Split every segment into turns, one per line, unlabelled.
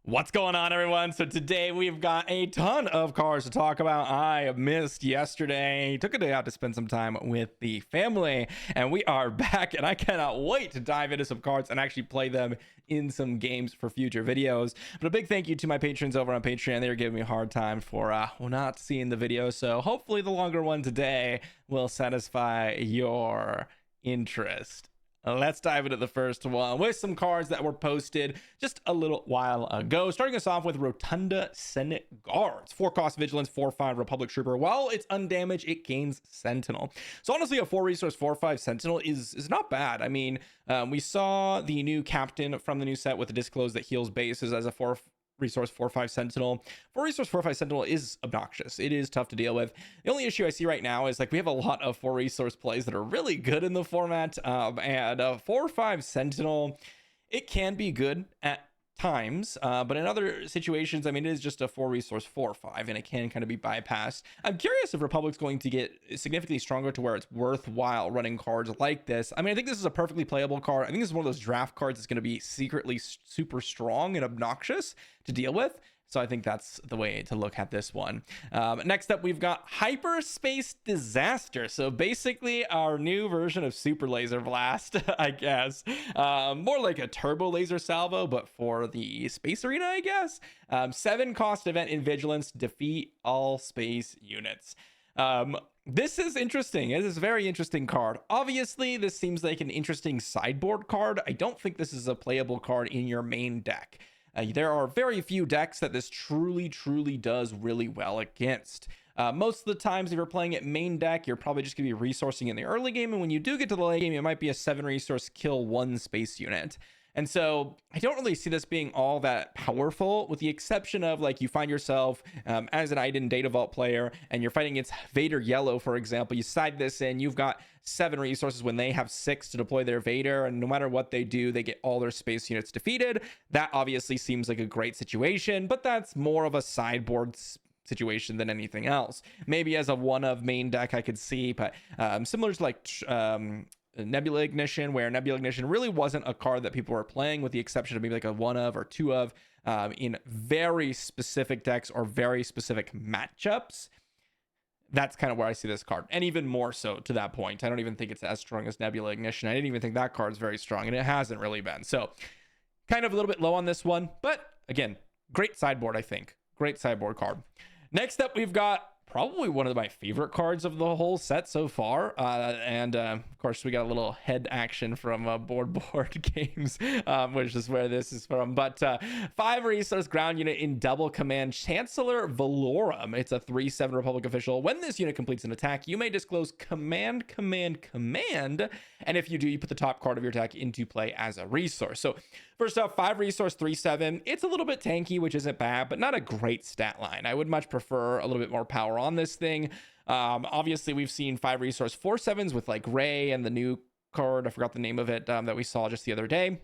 What's going on, everyone? So today we've got a ton of cards to talk about. I missed yesterday, took a day out to spend some time with the family, and we are back, and I cannot wait to dive into some cards and actually play them in some games for future videos. But a big thank you to my patrons over on Patreon. They were giving me a hard time for not seeing the video, so hopefully the longer one today will satisfy your interest. Let's dive into the first one with some cards that were posted just a little while ago. Starting us off with Rotunda Senate Guards. 4-cost Vigilance, 4/5 Republic Trooper. While it's undamaged, it gains Sentinel. So honestly, a 4-resource, 4/5 Sentinel is not bad. I mean, we saw the new captain from the new set with the Disclose that heals bases as a 4-resource 4/5 Sentinel. 4-resource 4/5 Sentinel is obnoxious. It is tough to deal with. The only issue I see right now is like we have a lot of 4-resource plays that are really good in the format, and a 4/5 Sentinel, it can be good at times, but in other situations, I mean, it is just a 4-resource 4/5 and it can kind of be bypassed. I'm curious if Republic's going to get significantly stronger to where it's worthwhile running cards like this. I mean, I think this is a perfectly playable card. I think this is one of those draft cards that's going to be secretly super strong and obnoxious to deal with. So I think that's the way to look at this one. Next up, we've got Hyperspace Disaster. So basically our new version of Super Laser Blast, I guess. More like a Turbo Laser Salvo, but for the space arena, I guess. 7-cost event in Vigilance, defeat all space units. This is interesting. It is a very interesting card. Obviously, this seems like an interesting sideboard card. I don't think this is a playable card in your main deck. There are very few decks that this truly does really well against. Most of the times, if you're playing it main deck, you're probably just going to be resourcing in the early game. And when you do get to the late game, it might be a 7-resource kill 1 space unit. And so I don't really see this being all that powerful, with the exception of like you find yourself as an Iden Data Vault player and you're fighting against Vader Yellow, for example. You side this in, you've got 7 resources when they have 6 to deploy their Vader, and no matter what they do, they get all their space units defeated. That obviously seems like a great situation, but that's more of a sideboard situation than anything else. Maybe as a one of main deck I could see, but similar to like Nebula Ignition, where Nebula Ignition really wasn't a card that people were playing, with the exception of maybe like a 1 of or 2 of in very specific decks or very specific matchups. That's kind of where I see this card, and even more so to that point. I don't even think it's as strong as Nebula Ignition. I didn't even think that card's very strong, and it hasn't really been. So kind of a little bit low on this one, but again, great sideboard, I think. Great sideboard card. Next up, we've got probably one of my favorite cards of the whole set so far, and of course we got a little head action from board games, which is where this is from. But 5-resource ground unit in double command, Chancellor Valorum. It's a 3/7 Republic official. When this unit completes an attack, you may disclose command, and if you do, you put the top card of your deck into play as a resource. So first off, 5-resource 3/7. It's a little bit tanky, which isn't bad, but not a great stat line. I would much prefer a little bit more power on this thing. Obviously, we've seen 5-resource 4/7s with like Ray and the new card, I forgot the name of it, that we saw just the other day.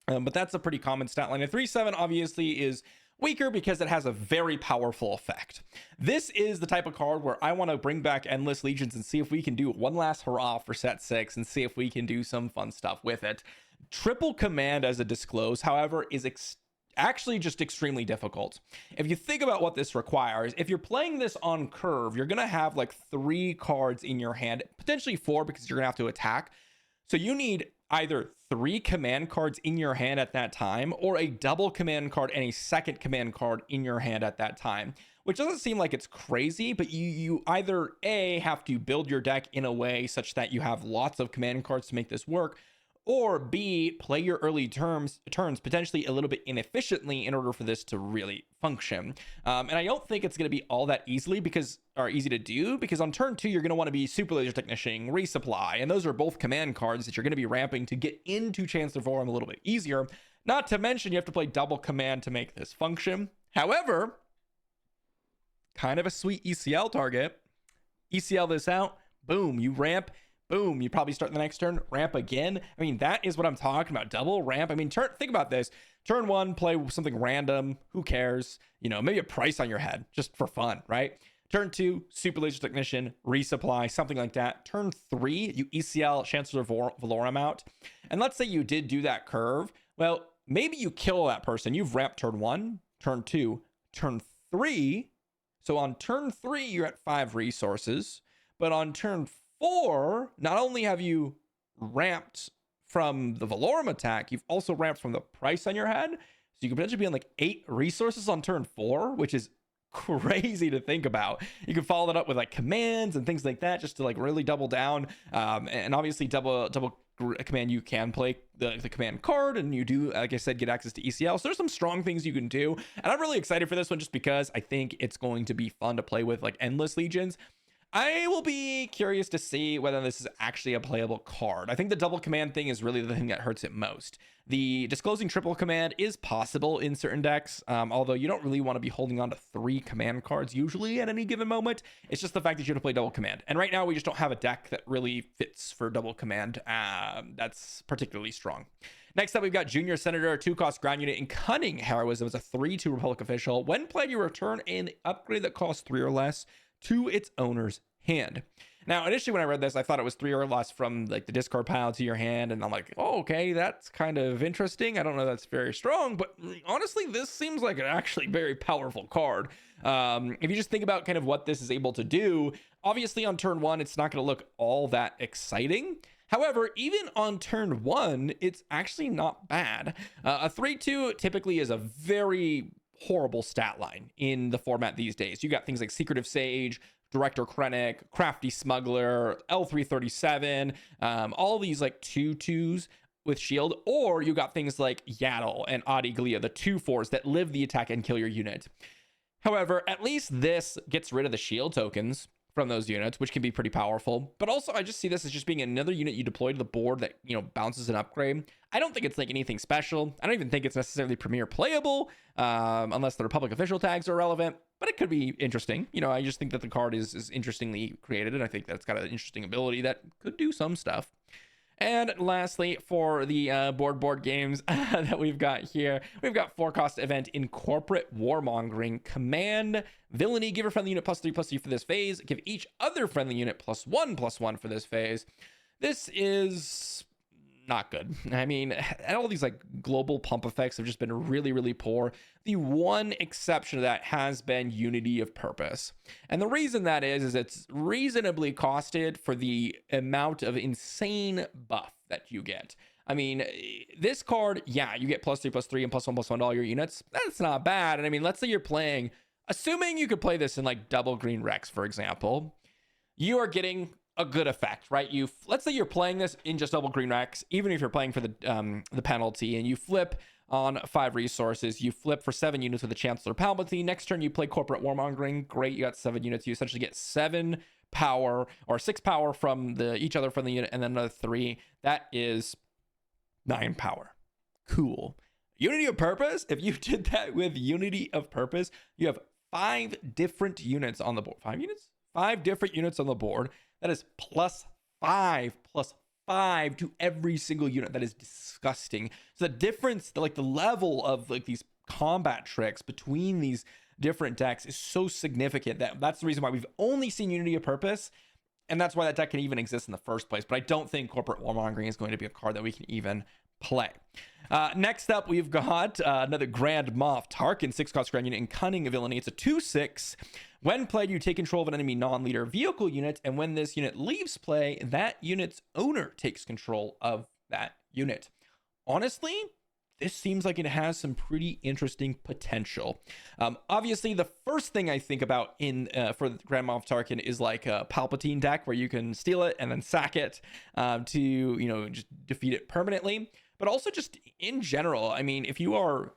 But that's a pretty common stat line. A 3/7 obviously is weaker because it has a very powerful effect. This is the type of card where I want to bring back Endless Legions and see if we can do one last hurrah for set 6 and see if we can do some fun stuff with it. Triple command as a disclose, however, is actually just extremely difficult. If you think about what this requires, if you're playing this on curve, you're going to have like 3 cards in your hand, potentially 4 because you're going to have to attack. So you need either 3 command cards in your hand at that time, or a double command card and a second command card in your hand at that time, which doesn't seem like it's crazy, but you either A, have to build your deck in a way such that you have lots of command cards to make this work, or B, play your early turns potentially a little bit inefficiently in order for this to really function. And I don't think it's going to be all that easy to do, because on turn 2, you're going to want to be Super Laser Technician, Resupply, and those are both command cards that you're going to be ramping to get into Chancellor Valorum a little bit easier. Not to mention, you have to play double command to make this function. However, kind of a sweet ECL target. ECL this out, boom, you ramp. Boom, you probably start the next turn, ramp again. I mean, that is what I'm talking about. Double ramp. I mean, think about this. Turn 1, play something random. Who cares? You know, maybe a Pryce on your head just for fun, right? Turn 2, Super Laser Technician, Resupply, something like that. Turn 3, you ECL Chancellor Valorum out. And let's say you did do that curve. Well, maybe you kill that person. You've ramped turn 1, turn 2, turn 3. So on turn 3, you're at 5 resources. But on turn 4, not only have you ramped from the Valorum attack, you've also ramped from the Pryce on your head. So you could potentially be on like 8 resources on turn 4, which is crazy to think about. You can follow that up with like commands and things like that, just to like really double down. And obviously double command, you can play the command card, and you do, like I said, get access to ECL. So there's some strong things you can do, and I'm really excited for this one just because I think it's going to be fun to play with like endless legions. I will be curious to see whether this is actually a playable card. I think the double command thing is really the thing that hurts it most. The disclosing triple command is possible in certain decks, although you don't really want to be holding on to 3 command cards usually at any given moment. It's just the fact that you have to play double command. And right now we just don't have a deck that really fits for double command. That's particularly strong. Next up, we've got Junior Senator, 2-cost ground unit in Cunning Heroism. It's a 3/2 Republic official. When played, you return an upgrade that costs 3 or less to its owner's hand. Now, initially when I read this, I thought it was 3 or less from like the discard pile to your hand, and I'm like, oh, okay, that's kind of interesting. I don't know, that's very strong, but honestly, this seems like an actually very powerful card. If you just think about kind of what this is able to do, obviously on turn 1, it's not going to look all that exciting. However, even on turn 1, it's actually not bad. A 3/2 typically is a very horrible stat line in the format these days. You got things like Secretive Sage, Director Krennic, Crafty Smuggler, L337, all these like 2/2s with shield, or you got things like Yaddle and Adi Glia, the 2/4s that live the attack and kill your unit. However, at least this gets rid of the shield tokens from those units, which can be pretty powerful. But also, I just see this as just being another unit you deploy to the board that, you know, bounces an upgrade. I don't think it's like anything special. I don't even think it's necessarily premier playable, unless the Republic official tags are relevant. But it could be interesting. You know, I just think that the card is interestingly created, and I think that it's got an interesting ability that could do some stuff. And lastly, for the board games that we've got here, we've got 4-cost event Incorporate War-mongering. Command villainy, give your friendly unit +3/+3 for this phase. Give each other friendly unit +1/+1 for this phase. This is not good. I mean, all these like global pump effects have just been really, really poor. The one exception to that has been Unity of Purpose. And the reason that is it's reasonably costed for the amount of insane buff that you get. I mean, this card, yeah, you get +3/+3 and +1/+1 to all your units. That's not bad. And I mean, let's say you're playing, assuming you could play this in like double green Rex, for example, you are getting a good effect, right? Let's say you're playing this in just double green Rex, even if you're playing for the penalty, and you flip on 5 resources, you flip for 7 units with the Chancellor Palpatine. Next turn, you play Corporate Warmongering. Great, you got 7 units. You essentially get 7 power or 6 power from each other from the unit, and then another 3. That is 9 power. Cool. Unity of Purpose. If you did that with Unity of Purpose, you have 5 different units on the board. 5 units? 5 different units on the board. That is +5/+5 to every single unit. That is disgusting. So the difference, like the level of like these combat tricks between these different decks is so significant that's the reason why we've only seen Unity of Purpose. And that's why that deck can even exist in the first place. But I don't think Corporate Warmongering is going to be a card that we can even play. Next up, we've got another Grand Moff Tarkin 6-cost ground unit in Cunning Villainy. It's a 2/6. When played, you take control of an enemy non-leader vehicle unit, and when this unit leaves play, that unit's owner takes control of that unit. Honestly, this seems like it has some pretty interesting potential. Obviously, the first thing I think about for Grand Moff Tarkin is like a Palpatine deck where you can steal it and then sack it to, you know, just defeat it permanently. But also just in general, I mean, if you are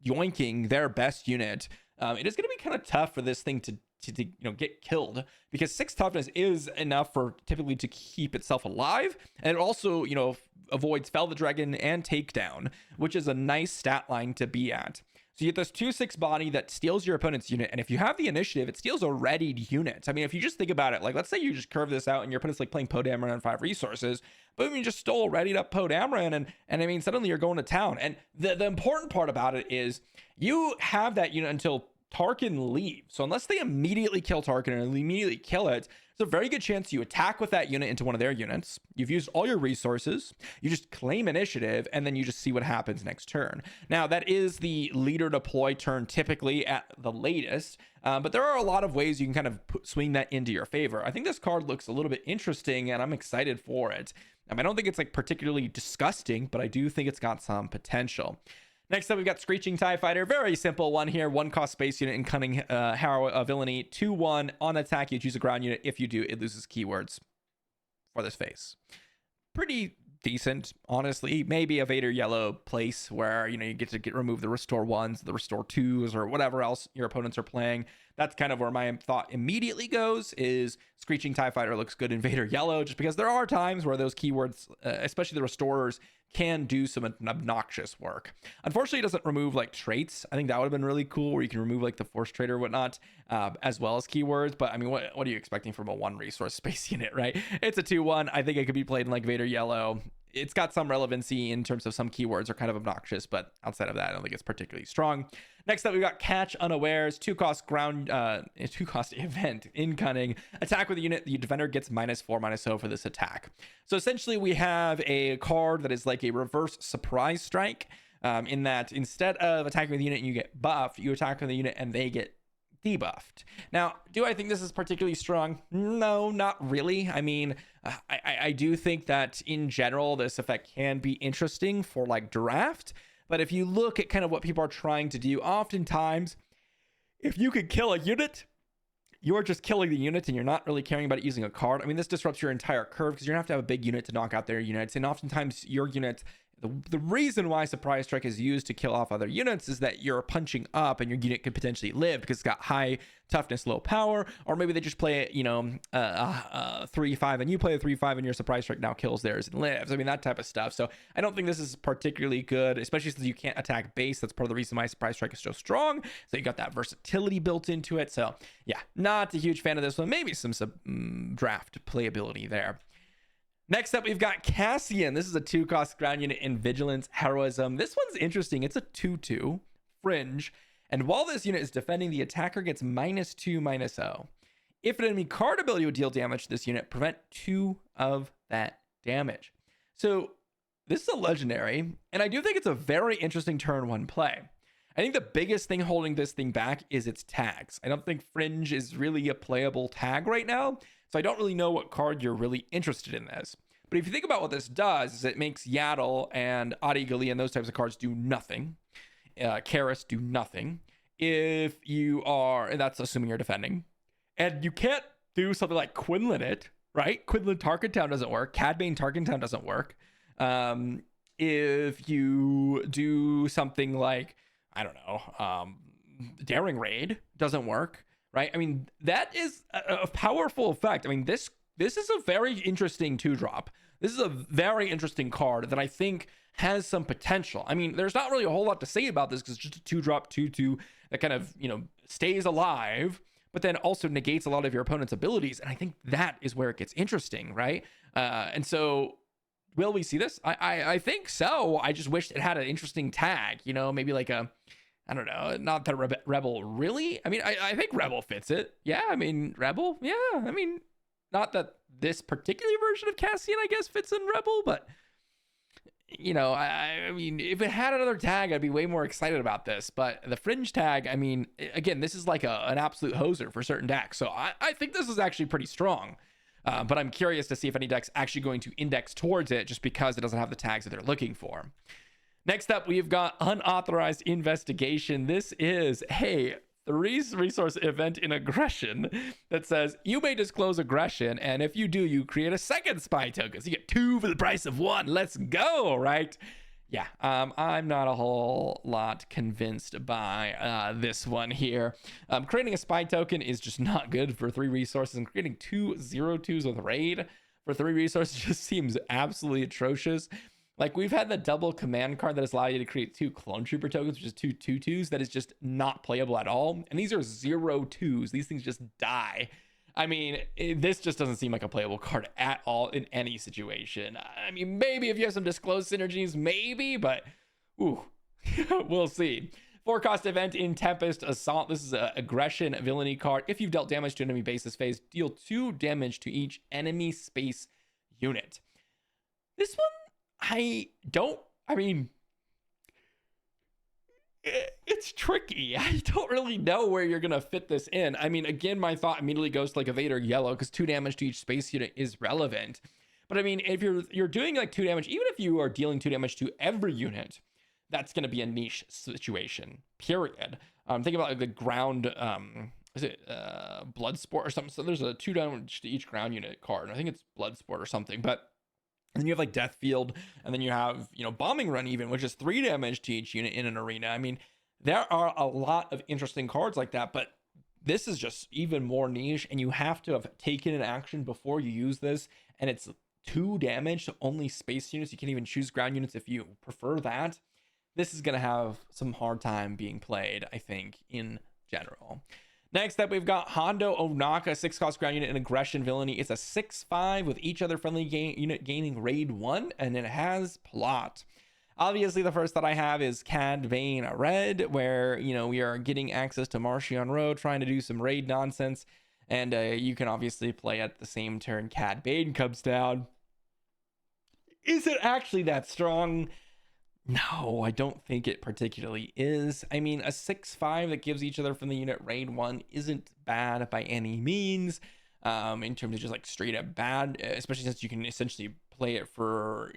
yoinking their best unit, it is going to be kind of tough for this thing to you know, get killed, because 6 toughness is enough for typically to keep itself alive, and it also, you know, avoids Fell the Dragon and Takedown, which is a nice stat line to be at. So you get this 2/6 body that steals your opponent's unit, and if you have the initiative, it steals a readied unit. I mean, if you just think about it, like let's say you just curve this out and your opponent's like playing Poe Dameron on 5 resources, boom, you just stole a readied up Poe Dameron, and I mean, suddenly you're going to town. And the important part about it is you have that unit until Tarkin leaves. So unless they immediately kill Tarkin and immediately kill it, there's a very good chance you attack with that unit into one of their units. You've used all your resources. You just claim initiative, and then you just see what happens next turn. Now, that is the leader deploy turn typically at the latest, but there are a lot of ways you can kind of swing that into your favor. I think this card looks a little bit interesting, and I'm excited for it. I don't think it's like particularly disgusting, but I do think it's got some potential. Next up, we've got Screeching Tie Fighter. Very simple one here. 1 cost space unit in Cunning Harrow Villainy. 2/1 on attack. You choose a ground unit. If you do, it loses keywords for this phase. Pretty decent, honestly. Maybe a Vader yellow place where, you get to remove the restore 1s, the restore 2s, or whatever else your opponents are playing. That's kind of where my thought immediately goes, is Screeching Tie Fighter looks good in Vader yellow, just because there are times where those keywords, especially the restorers, can do some obnoxious work. Unfortunately, it doesn't remove like traits. I think that would have been really cool, where you can remove like the force trait or whatnot, as well as keywords. But I mean, what are you expecting from a 1 resource space unit, right? It's a 2/1. I think it could be played in like Vader yellow. It's got some relevancy in terms of some keywords are kind of obnoxious, but outside of that, I don't think it's particularly strong. Next up, we've got Catch Unawares, 2 cost ground, 2 cost event in Cunning. Attack with a unit, the defender gets -4/-0 for this attack. So essentially, we have a card that is like a reverse surprise strike, in that instead of attacking with a unit and you get buffed, you attack with a unit and they get debuffed. Now, do I think this is particularly strong? No, not really. I mean, I do think that in general, this effect can be interesting for like draft. But if you look at kind of what people are trying to do, oftentimes, if you could kill a unit, you're just killing the unit and you're not really caring about it using a card. I mean, this disrupts your entire curve because you're going to have a big unit to knock out their units. And oftentimes your unit, the reason why Surprise Strike is used to kill off other units is that you're punching up and your unit could potentially live because it's got high toughness, low power. Or maybe they just play it, 3/5 and you play a 3/5 and your Surprise Strike now kills theirs and lives. I mean, that type of stuff. So I don't think this is particularly good, especially since you can't attack base. That's part of the reason why Surprise Strike is so strong. So you got that versatility built into it. So yeah, not a huge fan of this one. Maybe some draft playability there. Next up, we've got Cassian. This is a 2 cost ground unit in Vigilance Heroism. This one's interesting. It's a 2/2 fringe. And while this unit is defending, the attacker gets -2/-0. If an enemy card ability would deal damage to this unit, prevent 2 of that damage. So this is a legendary, and I do think it's a very interesting turn 1 play. I think the biggest thing holding this thing back is its tags. I don't think Fringe is really a playable tag right now, so I don't really know what card you're really interested in this. But if you think about what this does, is it makes Yaddle and Adi Galleon, those types of cards, do nothing. Karis do nothing. If you are, and that's assuming you're defending, and you can't do something like Quinlan it, right? Quinlan Tarkin Town doesn't work. Cad Bane Tarkin Town doesn't work. If you do something like, I don't know, Daring Raid doesn't work, right? I mean, that is a powerful effect. I mean, this is a very interesting 2-drop. This is a very interesting card that I think has some potential. I mean, there's not really a whole lot to say about this because it's just a 2-drop 2/2 that kind of, stays alive, but then also negates a lot of your opponent's abilities. And I think that is where it gets interesting, right? And so will we see this? I think so. I just wish it had an interesting tag, maybe like a, I don't know, not that Rebel really. I mean, I think Rebel fits it. Yeah, I mean, Rebel. Yeah, I mean, not that this particular version of Cassian, I guess, fits in Rebel, but, I mean, if it had another tag, I'd be way more excited about this. But the Fringe tag, I mean, again, this is like an absolute hoser for certain decks. So I think this is actually pretty strong. But I'm curious to see if any deck's actually going to index towards it just because it doesn't have the tags that they're looking for. Next up, we've got Unauthorized Investigation. This is a 3-resource event in Aggression that says you may disclose aggression, and if you do, you create a second spy token. So you get 2 for the price of 1. Let's go, right? Yeah, I'm not a whole lot convinced by this one here. Creating a spy token is just not good for 3 resources, and creating 2 0/2s with raid for 3 resources just seems absolutely atrocious. Like, we've had the double command card that has allowed you to create 2 clone trooper tokens, which is 2 2/2s. That is just not playable at all. And these are 0/2s. These things just die. I mean, this just doesn't seem like a playable card at all in any situation. I mean, maybe if you have some disclosed synergies, maybe, but ooh, we'll see. 4-cost event in Tempest Assault. This is an aggression villainy card. If you've dealt damage to an enemy base this phase, deal 2 damage to each enemy space unit. This one, I mean, it's tricky. I don't really know where you're going to fit this in. I mean, again, my thought immediately goes to like a Vader yellow because 2 damage to each space unit is relevant. But I mean, if you're doing like 2 damage, even if you are dealing 2 damage to every unit, that's going to be a niche situation, period. Think about like the ground, is it Bloodsport or something? So there's a 2 damage to each ground unit card. I think it's Bloodsport or something, but and then you have like Death Field, and then you have, Bombing Run even, which is 3 damage to each unit in an arena. I mean, there are a lot of interesting cards like that, but this is just even more niche, and you have to have taken an action before you use this, and it's 2 damage to only space units. You can't even choose ground units if you prefer that. This is going to have some hard time being played, I think, in general. Next up, we've got Hondo Ohnaka, 6-cost ground unit and aggression villainy. It's a 6/5 with each other friendly unit gaining raid 1, and it has plot. Obviously, the first that I have is Cad Bane Red, where, we are getting access to Marchion Row, trying to do some raid nonsense, and you can obviously play at the same turn Cad Bane comes down. Is it actually that strong? No, I don't think it particularly is. I mean, a 6/5 that gives each other from the unit raid 1 isn't bad by any means, in terms of just like straight up bad, especially since you can essentially play it for,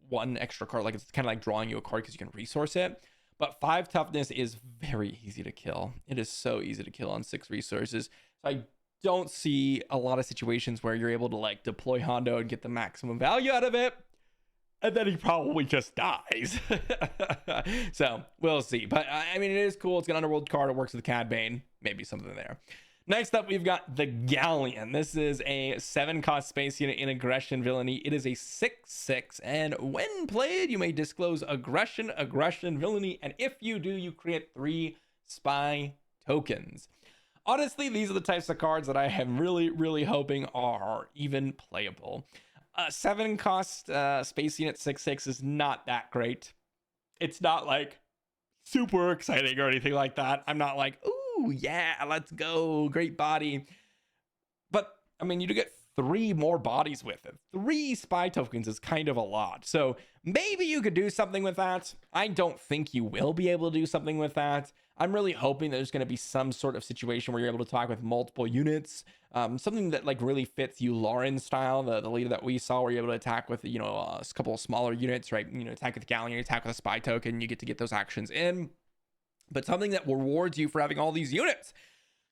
1 extra card. Like, it's kind of like drawing you a card because you can resource it. But 5 toughness is very easy to kill. It is so easy to kill on 6 resources. So I don't see a lot of situations where you're able to like deploy Hondo and get the maximum value out of it. And then he probably just dies. So we'll see. But I mean, it is cool. It's an underworld card. It works with Cad Bane. Maybe something there. Next up, we've got the Galleon. This is a 7-cost space unit in aggression villainy. It is a 6/6. And when played, you may disclose aggression, villainy. And if you do, you create 3 spy tokens. Honestly, these are the types of cards that I am really, really hoping are even playable. 7-cost space unit 6/6 is not that great. It's not like super exciting or anything like that. I'm not like, ooh, yeah, let's go, great body. But I mean, you do get 3 more bodies with it. 3 spy tokens is kind of a lot. So maybe you could do something with that. I don't think you will be able to do something with that. I'm really hoping that there's going to be some sort of situation where you're able to talk with multiple units. Something that like really fits you Lauren style, the leader that we saw, where you're able to attack with, a couple of smaller units, right? Attack with the Galleon, attack with a spy token, you get those actions in. But something that rewards you for having all these units.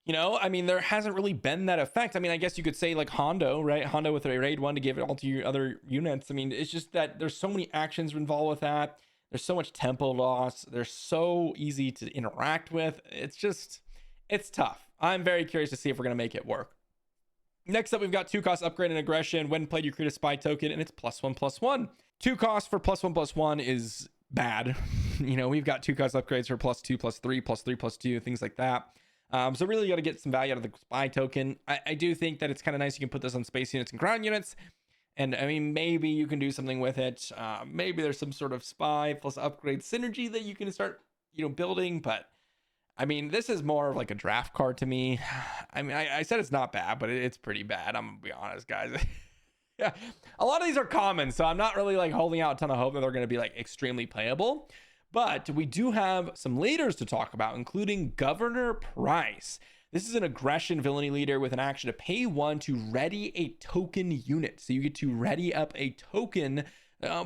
I mean, there hasn't really been that effect. I mean, I guess you could say like Hondo, right? Hondo with a raid 1 to give it all to your other units. I mean, it's just that there's so many actions involved with that. There's so much tempo loss. They're so easy to interact with. It's tough. I'm very curious to see if we're going to make it work. Next up, we've got 2-cost upgrade and aggression. When played, you create a spy token, and it's +1/+1. 2 costs for +1/+1 is bad. We've got 2-cost upgrades for +2/+3, +3/+2, things like that. So really, you got to get some value out of the spy token. I do think that it's kind of nice. You can put this on space units and ground units. And I mean, maybe you can do something with it. Maybe there's some sort of spy plus upgrade synergy that you can start, building. But I mean, this is more of like a draft card to me. I mean, I said it's not bad, but it's pretty bad. I'm gonna be honest, guys. Yeah, a lot of these are common, so I'm not really like holding out a ton of hope that they're going to be like extremely playable. But we do have some leaders to talk about, including Governor Pryce. This is an aggression villainy leader with an action to pay 1 to ready a token unit. So you get to ready up a token,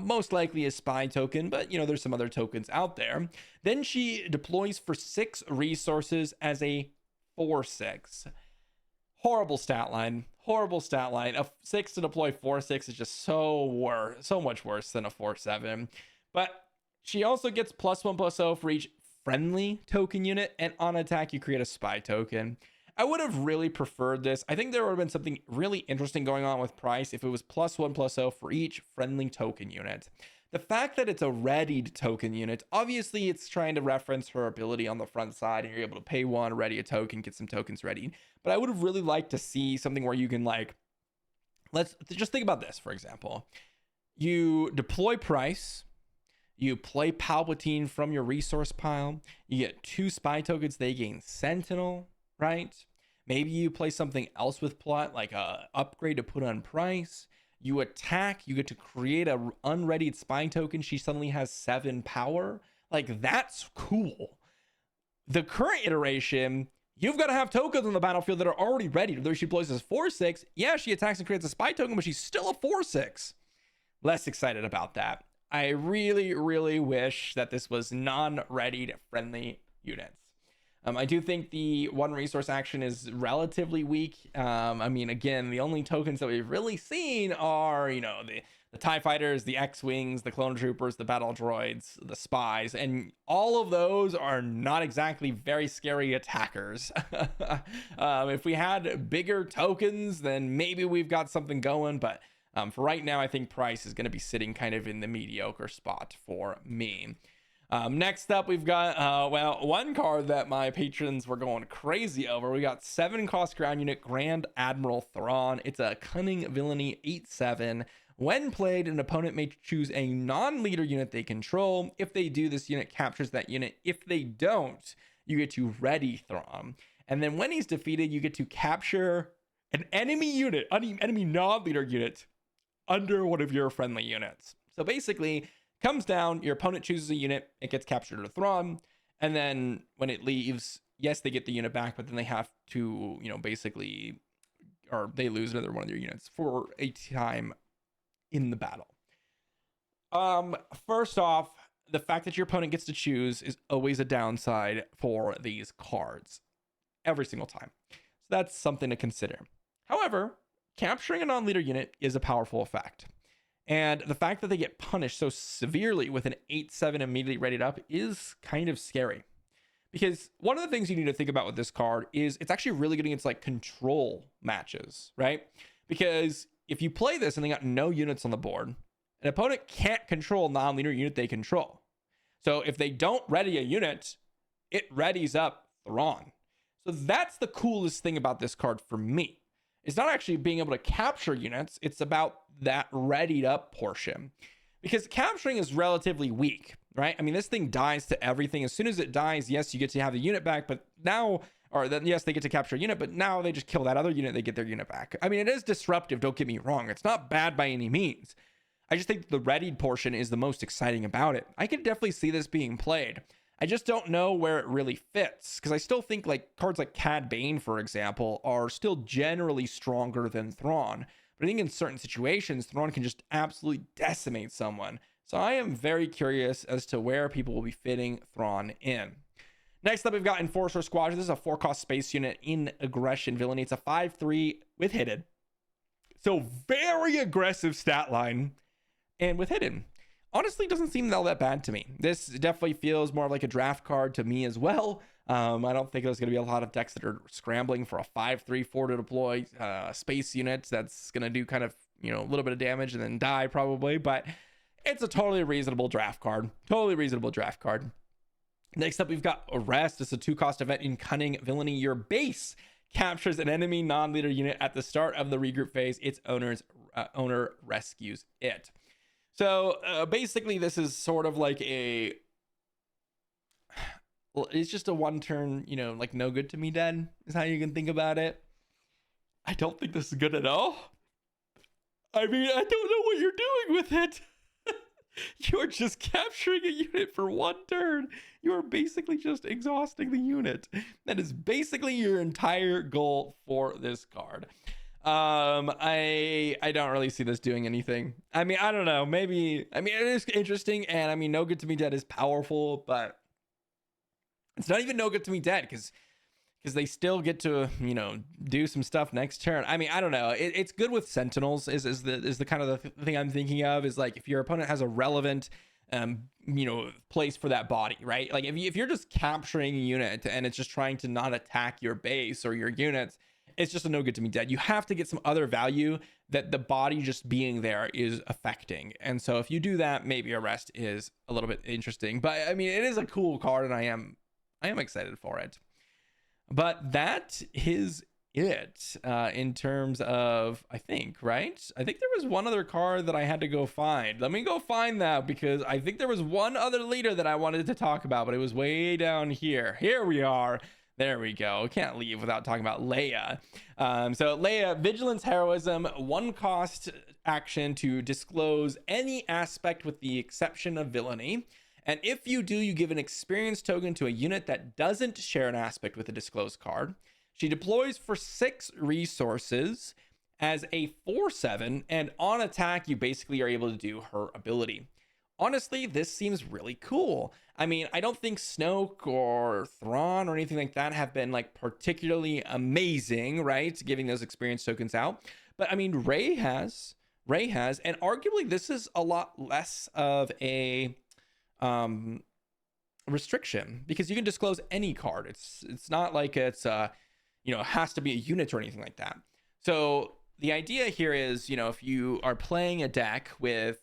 most likely a spy token, but there's some other tokens out there. Then she deploys for 6 resources as a 4/6. Horrible stat line. A 6 to deploy 4/6 is just so much worse than a 4/7. But she also gets +1/+0 for each friendly token unit, and on attack you create a spy token. I would have really preferred this. I think there would have been something really interesting going on with Pryce if it was +1/+0 for each friendly token unit. The fact that it's a readied token unit, obviously it's trying to reference her ability on the front side, and you're able to pay 1, ready a token, get some tokens ready. But I would have really liked to see something where you can like, let's just think about this, for example. You deploy Pryce, You play Palpatine from your resource pile. You get 2 spy tokens. They gain Sentinel, right? Maybe you play something else with plot, like a upgrade to put on Pryce. You attack. You get to create a unreadied spy token. She suddenly has 7 power. Like, that's cool. The current iteration, you've got to have tokens on the battlefield that are already ready. Though she plays as 4/6, yeah, she attacks and creates a spy token, but she's still a 4/6. Less excited about that. I really, really wish that this was non-readied friendly units. I do think the 1 resource action is relatively weak. I mean, again, the only tokens that we've really seen are, you know, the TIE fighters, the X-Wings, the clone troopers, the battle droids, the spies, and all of those are not exactly very scary attackers. If we had bigger tokens, then maybe we've got something going, but for right now, I think Pryce is going to be sitting kind of in the mediocre spot for me. Next up, we've got, well, one card that my patrons were going crazy over. We got 7 cost ground unit Grand Admiral Thrawn. It's a cunning villainy 8/7. When played, an opponent may choose a non-leader unit they control. If they do, this unit captures that unit. If they don't, you get to ready Thrawn. And then when he's defeated, you get to capture an enemy unit, enemy non-leader unit, under one of your friendly units. So basically, comes down, your opponent chooses a unit, it gets captured to Thrawn, and then when it leaves, yes, they get the unit back, but then they have to, you know, basically, or they lose another one of their units for a time in the battle. First off, the fact that your opponent gets to choose is always a downside for these cards every single time. So that's something to consider. However, capturing a non-leader unit is a powerful effect. And the fact that they get punished so severely with an 8/7 immediately readied up is kind of scary. Because one of the things you need to think about with this card is it's actually really good against like control matches, right? Because if you play this and they got no units on the board, an opponent can't control a non-leader unit they control. So if they don't ready a unit, it readies up Thrawn. So that's the coolest thing about this card for me. It's not actually being able to capture units. It's about that readied up portion. Because capturing is relatively weak, right? I mean, this thing dies to everything. As soon as it dies, yes, you get to have the unit back, but now, or then yes, they get to capture a unit, but now they just kill that other unit, they get their unit back. I mean, it is disruptive, don't get me wrong. It's not bad by any means. I just think the readied portion is the most exciting about it. I can definitely see this being played. I just don't know where it really fits, because I still think like cards like Cad Bane, for example, are still generally stronger than Thrawn. But I think in certain situations, Thrawn can just absolutely decimate someone. So I am very curious as to where people will be fitting Thrawn in. Next up, we've got Enforcer Squadron. This is a 4-cost space unit in aggression villainy. It's a 5/3 with hidden. So very aggressive stat line and with hidden. Honestly, doesn't seem all that bad to me. This definitely feels more like a draft card to me as well. I don't think there's going to be a lot of decks that are scrambling for a 5/3/4 to deploy space unit that's going to do kind of, you know, a little bit of damage and then die probably. But it's a totally reasonable draft card. Totally reasonable draft card. Next up, we've got Arrest. It's a 2-cost event in Cunning Villainy. Your base captures an enemy non-leader unit at the start of the regroup phase. Its owner rescues it. So basically, this is sort of like it's just a 1-turn, you know, like no good to me dead is how you can think about it. I don't think this is good at all. I mean, I don't know what you're doing with it. You're just capturing a unit for 1 turn. You are basically just exhausting the unit. That is basically your entire goal for this card. I don't really see this doing anything. I mean, I don't know. Maybe, I mean, it is interesting, and I mean, No Good to Me Dead is powerful, but it's not even No Good to Me Dead because they still get to, you know, do some stuff next turn. I mean, I don't know. It's good with Sentinels is the kind of the thing I'm thinking of, is like if your opponent has a relevant you know, place for that body, right? Like if you're just capturing a unit and it's just trying to not attack your base or your units, it's just a No Good to Me Dead. You have to get some other value that the body just being there is affecting. And so if you do that, maybe Arrest is a little bit interesting. But I mean, it is a cool card and I am excited for it. But that is it in terms of, I think, right? I think there was one other card that I had to go find. Let me go find that, because I think there was one other leader that I wanted to talk about, but it was way down here. Here we are. There we go. Can't leave without talking about Leia. So Leia, Vigilance, Heroism, 1 cost action to disclose any aspect with the exception of villainy. And if you do, you give an experience token to a unit that doesn't share an aspect with a disclosed card. She deploys for 6 resources as a 4/7, and on attack, you basically are able to do her ability. Honestly, this seems really cool. I mean, I don't think Snoke or Thrawn or anything like that have been like particularly amazing, right? Giving those experience tokens out. But I mean, Rey has, and arguably this is a lot less of a restriction, because you can disclose any card. It's not like it's it has to be a unit or anything like that. So the idea here is, if you are playing a deck with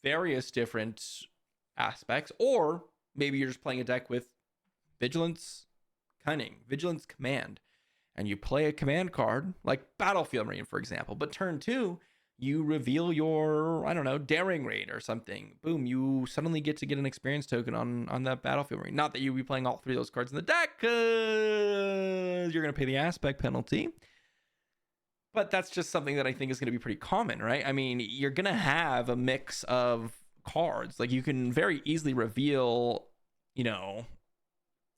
various different aspects, or maybe you're just playing a deck with Vigilance, Cunning, Vigilance, Command, and you play a command card like Battlefield Marine, for example, but turn 2, you reveal your, I don't know, Daring Raid or something. Boom, you suddenly get to get an experience token on that Battlefield Marine. Not that you'll be playing all 3 of those cards in the deck, because you're going to pay the aspect penalty. But that's just something that I think is going to be pretty common, right? I mean, you're going to have a mix of cards. Like, you can very easily reveal,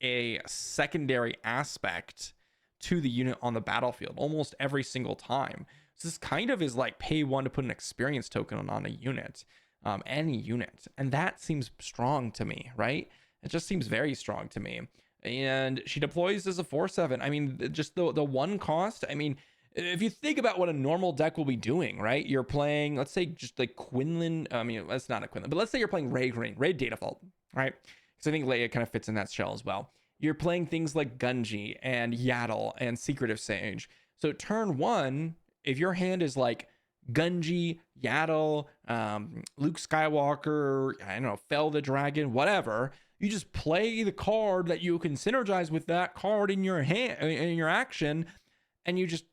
a secondary aspect to the unit on the battlefield almost every single time. So this kind of is like pay 1 to put an experience token on a unit, any unit. And that seems strong to me, right? It just seems very strong to me. And she deploys as a 4/7. I mean, just the 1 cost. I mean, if you think about what a normal deck will be doing, right? You're playing, let's say, just like Quinlan. I mean, that's not a Quinlan, but let's say you're playing Raid Data Vault, right? Because I think Leia kind of fits in that shell as well. You're playing things like Gunji and Yaddle and Secretive Sage. So turn 1, if your hand is like Gunji, Yaddle, Luke Skywalker, I don't know, Fell the Dragon, whatever, you just play the card that you can synergize with that card in your hand, in your action, and you just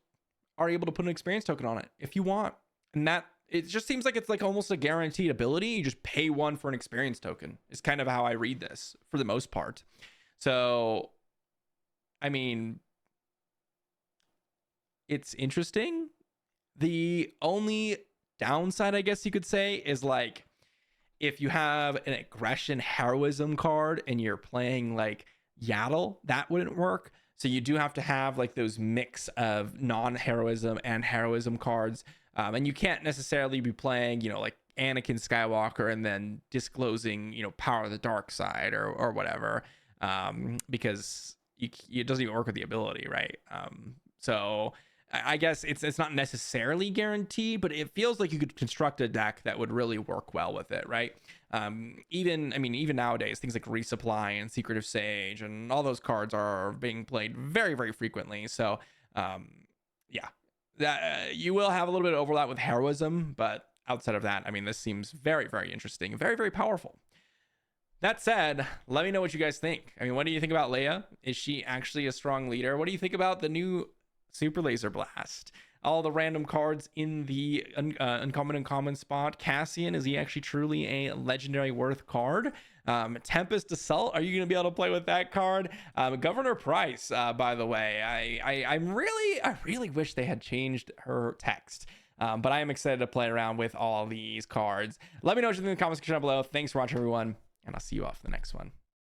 are able to put an experience token on it if you want. And that, it just seems like it's like almost a guaranteed ability. You just pay 1 for an experience token is kind of how I read this for the most part. So, I mean, it's interesting. The only downside, I guess you could say, is like if you have an aggression heroism card and you're playing like Yaddle, that wouldn't work. So you do have to have like those mix of non-heroism and heroism cards. And you can't necessarily be playing, like Anakin Skywalker and then disclosing, Power of the Dark Side or whatever, because it doesn't even work with the ability, right? So I guess it's not necessarily guaranteed, but it feels like you could construct a deck that would really work well with it, right? Even nowadays, things like Resupply and Secretive Sage and all those cards are being played very, very frequently. So, that you will have a little bit of overlap with heroism, but outside of that, I mean, this seems very, very interesting, very, very powerful. That said, let me know what you guys think. I mean, what do you think about Leia? Is she actually a strong leader? What do you think about the new Super Laser Blast? All the random cards in the uncommon and common spot. Cassian, is he actually truly a legendary worth card? Tempest Assault, are you going to be able to play with that card? Governor Pryce, by the way, I really wish they had changed her text. But I am excited to play around with all these cards. Let me know what you think in the comments section down below. Thanks for watching, everyone, and I'll see you off the next one.